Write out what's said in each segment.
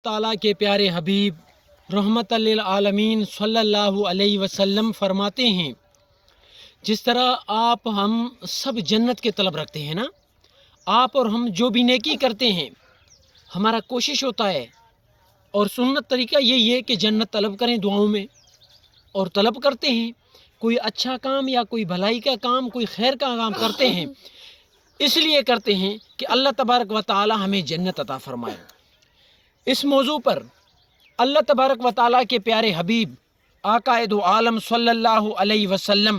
ताला के प्यारे हबीब रहमतल लिल आलमीन सल्लल्लाहु अलैहि वसल्लम फरमाते हैं, जिस तरह आप हम सब जन्नत के तलब रखते हैं ना, आप और हम जो भी नेकी करते हैं हमारा कोशिश होता है और सुन्नत तरीका यही है कि जन्नत तलब करें दुआओं में, और तलब करते हैं कोई अच्छा काम या कोई भलाई का काम, कोई खैर का काम करते हैं, इसलिए करते हैं कि अल्लाह तबारक व तआला हमें जन्नत अता फरमाए। इस मौजू पर अल्लाह तबारक व तआला के प्यारे हबीब आकाए दो आलम सल्लल्लाहु अलैहि वसल्लम,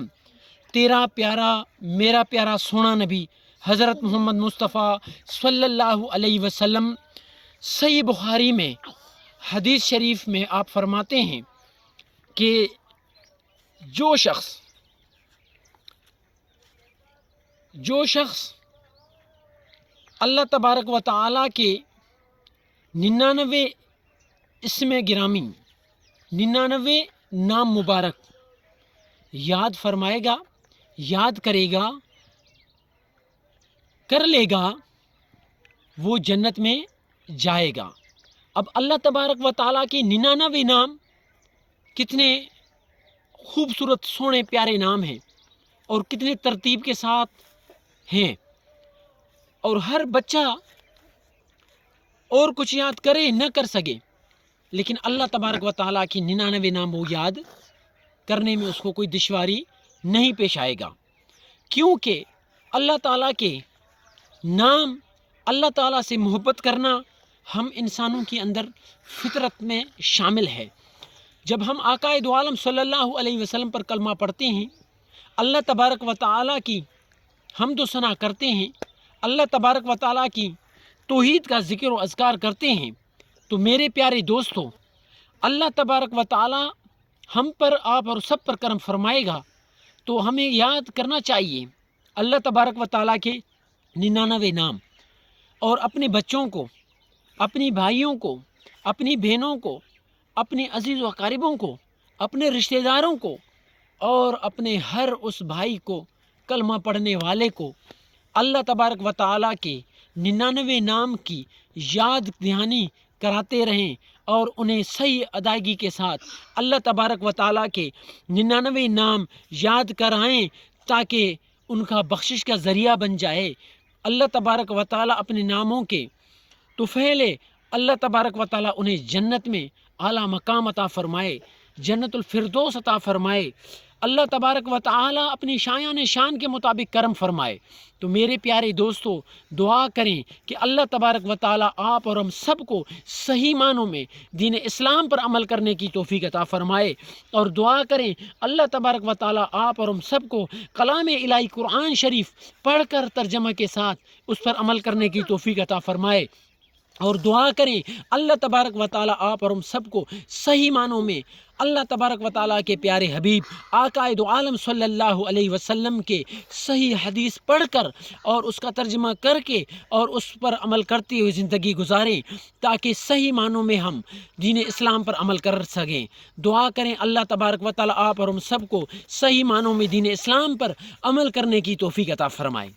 तेरा प्यारा मेरा प्यारा सोना नबी हज़रत मोहम्मद मुस्तफ़ा सल्लल्लाहु अलैहि वसल्लम सही बुखारी में हदीस शरीफ में आप फरमाते हैं कि जो शख्स अल्लाह तबारक व तआला के 99 इसमें गिरामी, 99 नाम मुबारक याद फरमाएगा, याद करेगा, कर लेगा, वो जन्नत में जाएगा। अब अल्लाह तबारक व तआला के 99 नाम कितने खूबसूरत सोने प्यारे नाम हैं और कितने तरतीब के साथ हैं, और हर बच्चा और कुछ याद करे न कर सके, लेकिन अल्लाह तबारक व तआला की 99 नाम वो याद करने में उसको कोई दुश्वारी नहीं पेश आएगा, क्योंकि अल्लाह ताला के नाम, अल्लाह ताला से मोहब्बत करना हम इंसानों के अंदर फितरत में शामिल है। जब हम आकाए दो आलम सल्लल्लाहु अलैहि वसल्लम पर कलमा पढ़ते हैं, अल्लाह तबारक व तआला की हम्द व सना करते हैं, अल्लाह तबारक व तआला की तौहीद का ज़िक्र व अज़कार करते हैं, तो मेरे प्यारे दोस्तों, अल्लाह तबारक व तआला हम पर, आप और सब पर करम फरमाएगा, तो हमें याद करना चाहिए अल्लाह तबारक व तआला के 99 नाम, और अपने बच्चों को, अपनी भाइयों को, अपनी बहनों को, अपने अजीज़ व अकारिबों को, अपने रिश्तेदारों को, और अपने हर उस भाई को, कलमा पढ़ने वाले को अल्लाह तबारक व तआला के 99 नाम की याद दहानी कराते रहें, और उन्हें सही अदायगी के साथ अल्लाह तबारक व तआला के 99 नाम याद कराएं, ताकि उनका बख्शिश का ज़रिया बन जाए। अल्लाह तबारक व तआला अपने नामों के तुफ़ैले, अल्लाह तबारक व तआला उन्हें जन्नत में आला मकाम अता फ़रमाए, जन्नतुल फिरदौस अता फ़रमाए। अल्लाह तबारक व तआला अपनी शायान शान के मुताबिक करम फरमाए। तो मेरे प्यारे दोस्तों, दुआ करें कि अल्लाह तबारक व तआला आप और हम सब को सही मानों में दीन इस्लाम पर अमल करने की तौफीक अता फ़रमाए, और दुआ करें अल्लाह तबारक व तआला आप और हम सब को कलाम इलाही कुरान शरीफ पढ़कर तर्जमा के साथ उस पर अमल करने की तौफीक अता फ़रमाए, और दुआ करें अल्लाह तबारक व तआला आप और हम सबको सही मानों में अल्लाह तबारक व तआला के प्यारे हबीब आकाए दो आलम सल्लल्लाहु अलैहि वसल्लम के सही हदीस पढ़कर और उसका तर्जुमा करके और उस पर अमल करते हुए ज़िंदगी गुजारें, ताकि सही मानों में हम दीन इस्लाम पर अमल कर सकें। दुआ करें अल्लाह तबारक व तआला आप और हम सबको सही मानों में दीन इस्लाम पर अमल करने की तौफीक अता फ़रमाए।